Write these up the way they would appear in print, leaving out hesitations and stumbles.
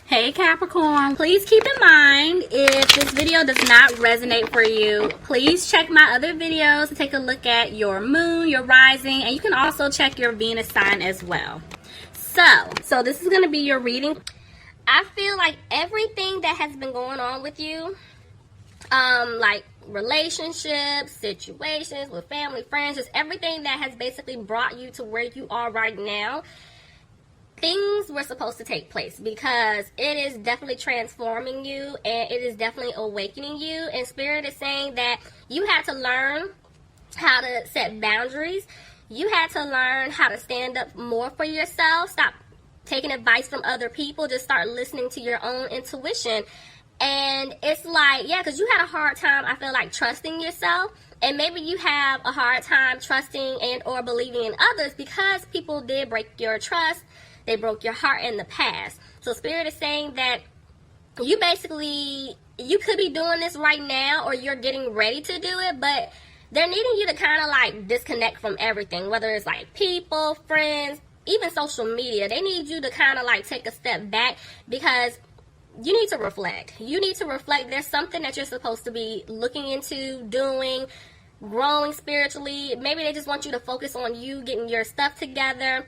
Hey Capricorn, please keep in mind if this video does not resonate for you, please check my other videos to take a look at your moon, your rising, and you can also check your Venus sign as well. So this is going to be your reading. I feel like everything that has been going on with you, like relationships, situations with family, friends, just everything that has basically brought you to where you are right now, things were supposed to take place because it is definitely transforming you and it is definitely awakening you. And Spirit is saying that you had to learn how to set boundaries. You had to learn how to stand up more for yourself. Stop taking advice from other people. Just start listening to your own intuition. And it's like, yeah, because you had a hard time, I feel like, trusting yourself. And maybe you have a hard time trusting and or believing in others because people did break your trust. They broke your heart in the past. So Spirit is saying that you basically, you could be doing this right now or you're getting ready to do it, but they're needing you to kind of like disconnect from everything, whether it's like people, friends, even social media. They need you to kind of like take a step back because you need to reflect. You need to reflect. There's something that you're supposed to be looking into, doing, growing spiritually. Maybe they just want you to focus on you getting your stuff together.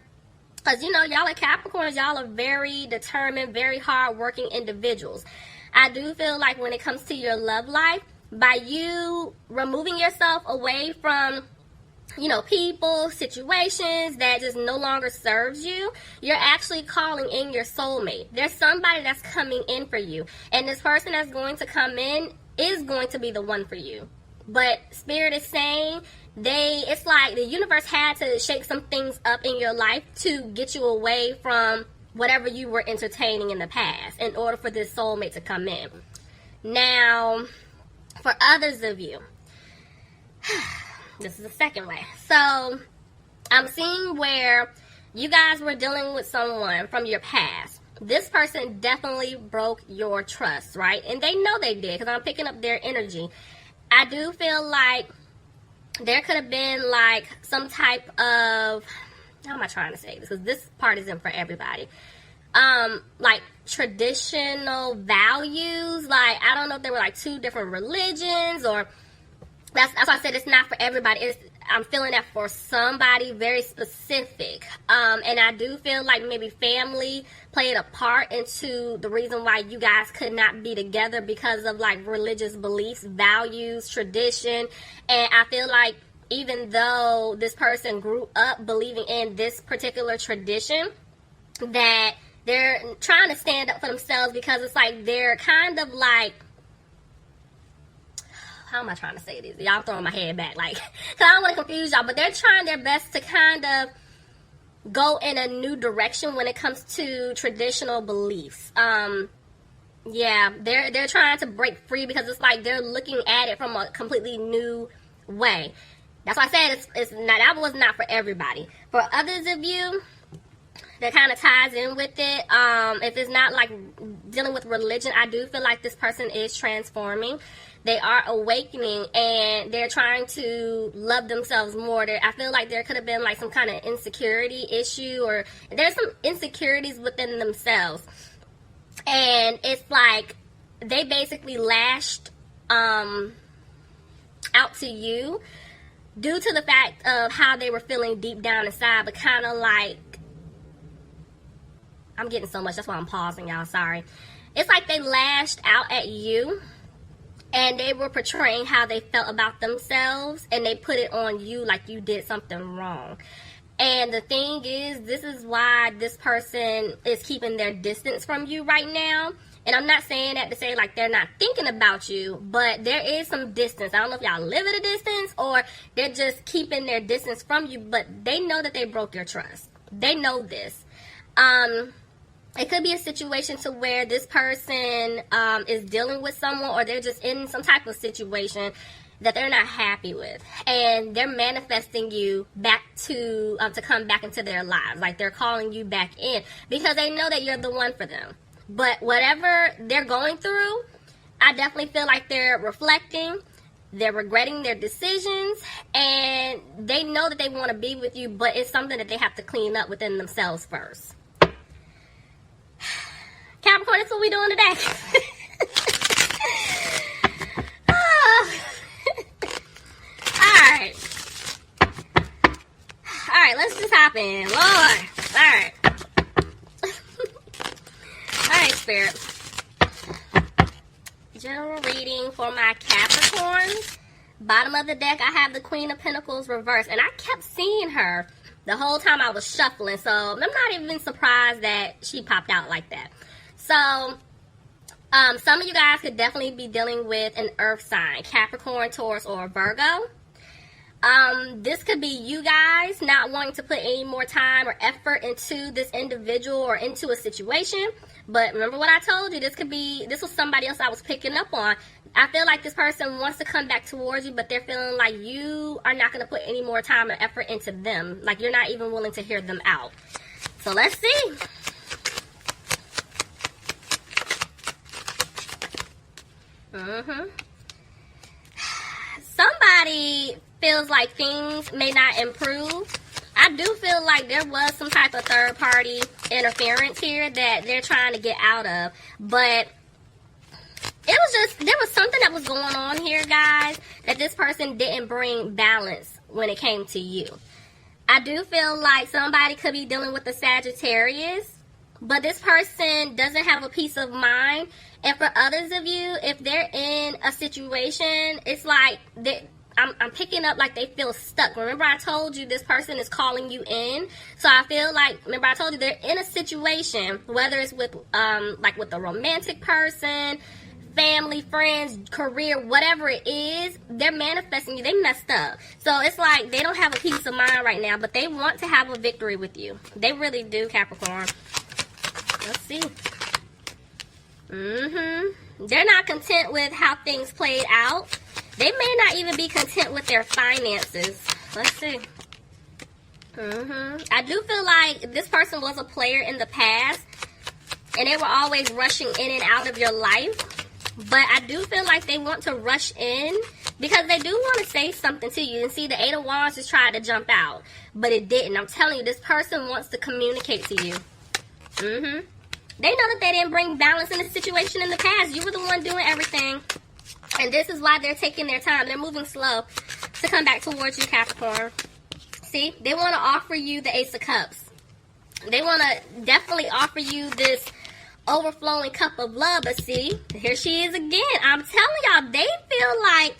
Because, you know, y'all are Capricorns, y'all are very determined, very hard-working individuals. I do feel like when it comes to your love life, by you removing yourself away from, you know, people, situations that just no longer serves you, you're actually calling in your soulmate. There's somebody that's coming in for you. And this person that's going to come in is going to be the one for you. But Spirit is saying it's like the universe had to shake some things up in your life to get you away from whatever you were entertaining in the past in order for this soulmate to come in. Now, for others of you, this is the second way. So, I'm seeing where you guys were dealing with someone from your past. This person definitely broke your trust, right? And they know they did because I'm picking up their energy. I do feel like there could have been like some type of, how am I trying to say this? Because this part isn't for everybody. Like traditional values. Like, I don't know if there were like two different religions or that's why I said it's not for everybody. I'm feeling that for somebody very specific. And I do feel like maybe family played a part into the reason why you guys could not be together because of like religious beliefs, values, tradition. And I feel like even though this person grew up believing in this particular tradition, that they're trying to stand up for themselves because it's like they're kind of like, how am I trying to say this? Y'all throwing my head back, like, because I don't want to confuse y'all, but they're trying their best to kind of go in a new direction when it comes to traditional beliefs. Yeah, they're trying to break free because it's like they're looking at it from a completely new way. That's why I said it's not, that was not for everybody. For others of you, that kind of ties in with it. If it's not like dealing with religion, I do feel like this person is transforming. They are awakening and they're trying to love themselves more. I feel like there could have been like some kind of insecurity issue or there's some insecurities within themselves. And it's like they basically lashed out to you due to the fact of how they were feeling deep down inside, but kind of like, I'm getting so much, that's why I'm pausing, y'all, sorry. It's like they lashed out at you and they were portraying how they felt about themselves and they put it on you like you did something wrong. And the thing is, this is why this person is keeping their distance from you right now. And I'm not saying that to say like they're not thinking about you, but there is some distance. I don't know if y'all live at a distance or they're just keeping their distance from you, but they know that they broke your trust. They know this. It could be a situation to where this person is dealing with someone or they're just in some type of situation that they're not happy with. And they're manifesting you back to come back into their lives. Like they're calling you back in because they know that you're the one for them. But whatever they're going through, I definitely feel like they're reflecting. They're regretting their decisions. And they know that they want to be with you, but it's something that they have to clean up within themselves first. Capricorn, it's a what we doing today. Alright, let's just hop in. Lord. Alright. Alright, Spirit. General reading for my Capricorns. Bottom of the deck, I have the Queen of Pentacles reversed. And I kept seeing her the whole time I was shuffling. So, I'm not even surprised that she popped out like that. So, some of you guys could definitely be dealing with an earth sign. Capricorn, Taurus, or Virgo. This could be you guys not wanting to put any more time or effort into this individual or into a situation. But remember what I told you, this was somebody else I was picking up on. I feel like this person wants to come back towards you, but they're feeling like you are not going to put any more time or effort into them. Like you're not even willing to hear them out. So let's see. Somebody feels like things may not improve. I do feel like there was some type of third party interference here that they're trying to get out of. But there was something that was going on here, guys, that this person didn't bring balance when it came to you. I do feel like somebody could be dealing with the Sagittarius, but this person doesn't have a peace of mind. And for others of you, if they're in a situation, it's like I'm picking up like they feel stuck. Remember I told you this person is calling you in. So I feel like, remember I told you they're in a situation, whether it's with like with a romantic person, family, friends, career, whatever it is, they're manifesting you. They messed up. So it's like they don't have a peace of mind right now, but they want to have a victory with you. They really do, Capricorn. Let's see. They're not content with how things played out. They may not even be content with their finances. Let's see. I do feel like this person was a player in the past, and they were always rushing in and out of your life. But I do feel like they want to rush in because they do want to say something to you. And see, the Eight of Wands just tried to jump out, but it didn't. I'm telling you, this person wants to communicate to you. They know that they didn't bring balance in the situation in the past. You were the one doing everything. And this is why they're taking their time. They're moving slow to come back towards you, Capricorn. See, they want to offer you the Ace of Cups. They want to definitely offer you this overflowing cup of love. But see, here she is again. I'm telling y'all, they feel like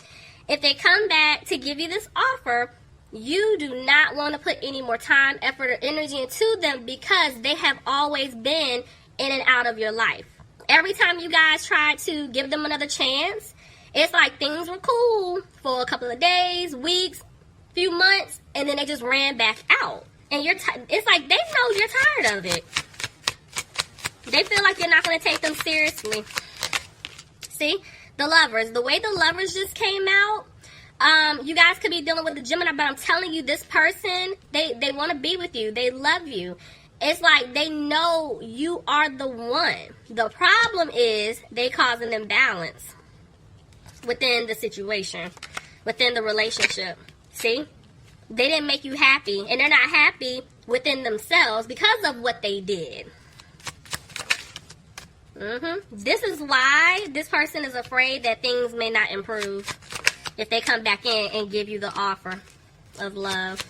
if they come back to give you this offer, you do not want to put any more time, effort, or energy into them because they have always been in and out of your life. Every time you guys try to give them another chance, it's like things were cool for a couple of days, weeks, few months, and then they just ran back out. And it's like they know you're tired of it. They feel like you're not going to take them seriously. See? The Lovers. The way the Lovers just came out, you guys could be dealing with the Gemini, but I'm telling you, this person, they want to be with you. They love you. It's like they know you are the one. The problem is they causing imbalance within the situation, within the relationship. See? They didn't make you happy, and they're not happy within themselves because of what they did. This is why this person is afraid that things may not improve if they come back in and give you the offer of love.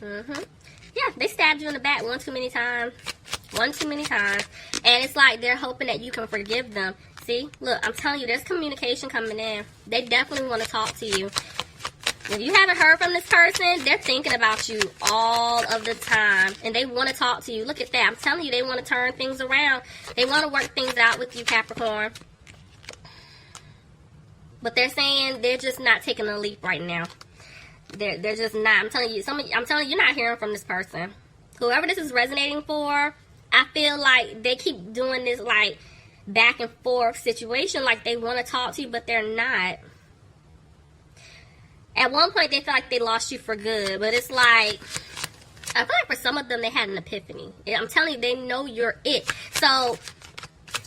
Yeah, they stabbed you in the back one too many times. One too many times. And it's like they're hoping that you can forgive them. See? Look, I'm telling you, there's communication coming in. They definitely want to talk to you. If you haven't heard from this person, they're thinking about you all of the time. And they want to talk to you. Look at that. I'm telling you, they want to turn things around. They want to work things out with you, Capricorn. But they're saying they're just not taking a leap right now. They're just not. I'm telling you, you're not hearing from this person. Whoever this is resonating for, I feel like they keep doing this like back and forth situation, like they want to talk to you, but they're not. At one point, they feel like they lost you for good, but it's like, I feel like for some of them, they had an epiphany. I'm telling you, they know you're it. So,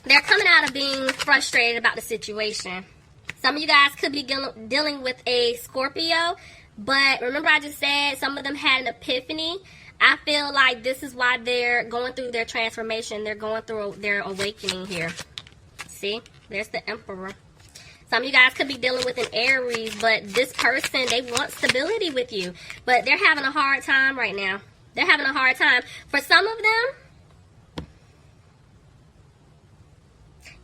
they're coming out of being frustrated about the situation. Some of you guys could be dealing with a Scorpio, but remember I just said some of them had an epiphany. I feel like this is why they're going through their transformation. They're going through their awakening here. See? There's the Emperor. Some of you guys could be dealing with an Aries, but this person, they want stability with you. But they're having a hard time right now. They're having a hard time. For some of them,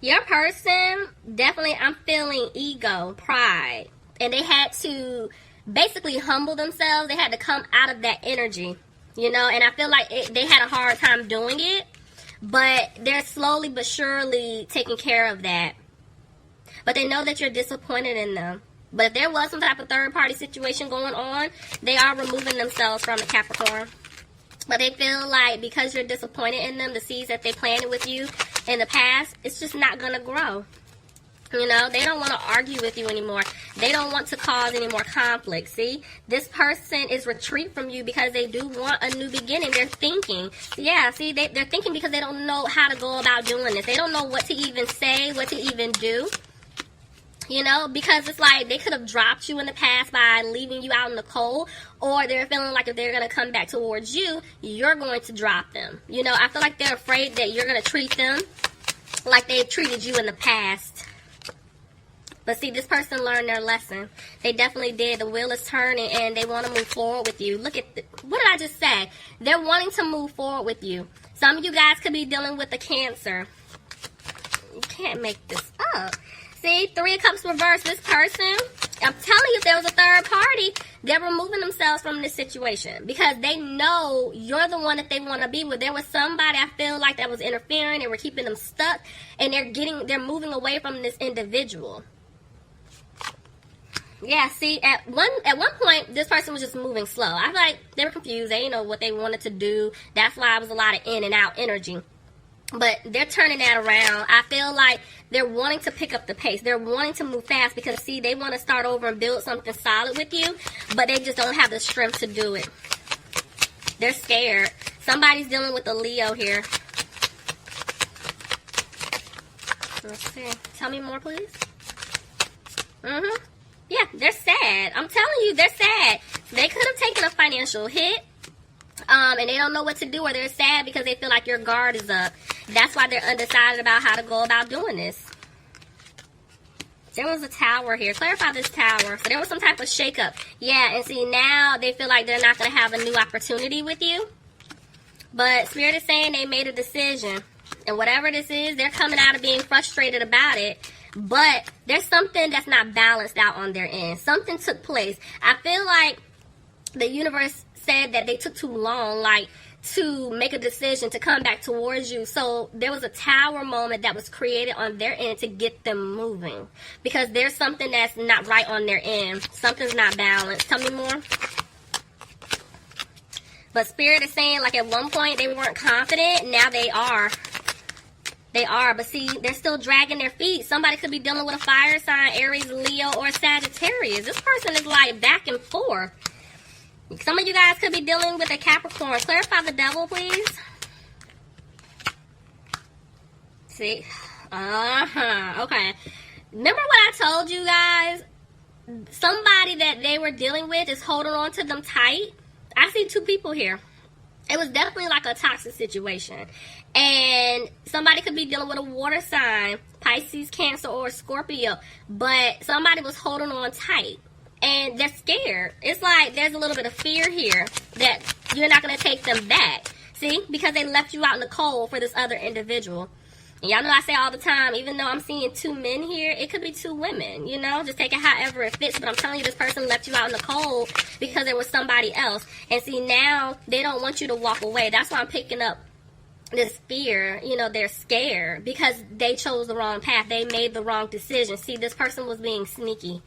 your person, definitely, I'm feeling ego, pride. And they had to basically humble themselves. They had to come out of that energy, you know. And I feel like they had a hard time doing it. But they're slowly but surely taking care of that. But they know that you're disappointed in them. But if there was some type of third-party situation going on, they are removing themselves from the Capricorn. But they feel like because you're disappointed in them, the seeds that they planted with you in the past, it's just not going to grow. You know, they don't want to argue with you anymore. They don't want to cause any more conflict. See, this person is retreat from you because they do want a new beginning. They're thinking. Yeah, see, they're thinking because they don't know how to go about doing this. They don't know what to even say, what to even do. You know, because it's like they could have dropped you in the past by leaving you out in the cold, or they're feeling like if they're going to come back towards you, you're going to drop them. You know, I feel like they're afraid that you're going to treat them like they've treated you in the past. But see, this person learned their lesson. They definitely did. The wheel is turning and they want to move forward with you. Look at, what did I just say? They're wanting to move forward with you. Some of you guys could be dealing with a Cancer. You can't make this up. See, Three of Cups reversed. This person, I'm telling you, if there was a third party, they're removing themselves from this situation because they know you're the one that they want to be with. There was somebody I feel like that was interfering and were keeping them stuck, and they're moving away from this individual. Yeah, see, at one point, this person was just moving slow. I feel like they were confused. They didn't know what they wanted to do. That's why it was a lot of in and out energy. But they're turning that around. I feel like they're wanting to pick up the pace. They're wanting to move fast because, see, they want to start over and build something solid with you, but they just don't have the strength to do it. They're scared. Somebody's dealing with a Leo here. Let's see. Tell me more, please. Yeah, they're sad. I'm telling you, they're sad. They could have taken a financial hit. And they don't know what to do, or they're sad because they feel like your guard is up. That's why they're undecided about how to go about doing this. There was a tower here. Clarify this tower. So there was some type of shakeup. Yeah, and see, now they feel like they're not going to have a new opportunity with you. But Spirit is saying they made a decision. And whatever this is, they're coming out of being frustrated about it. But there's something that's not balanced out on their end. Something took place. I feel like the universe said that they took too long, like, to make a decision to come back towards you. So there was a tower moment that was created on their end to get them moving. Because there's something that's not right on their end. Something's not balanced. Tell me more. But Spirit is saying, like, at one point they weren't confident. Now they are. They are. But see, they're still dragging their feet. Somebody could be dealing with a fire sign, Aries, Leo, or Sagittarius. This person is, like, back and forth. Some of you guys could be dealing with a Capricorn. Clarify the devil, please. See? Okay. Remember what I told you guys? Somebody that they were dealing with is holding on to them tight. I see two people here. It was definitely like a toxic situation. And somebody could be dealing with a water sign, Pisces, Cancer, or Scorpio. But somebody was holding on tight. And they're scared. It's like there's a little bit of fear here that you're not going to take them back. See? Because they left you out in the cold for this other individual. And y'all know I say all the time, even though I'm seeing two men here, it could be two women. You know? Just take it however it fits. But I'm telling you, this person left you out in the cold because there was somebody else. And see, now they don't want you to walk away. That's why I'm picking up this fear. You know, they're scared because they chose the wrong path. They made the wrong decision. See, this person was being sneaky.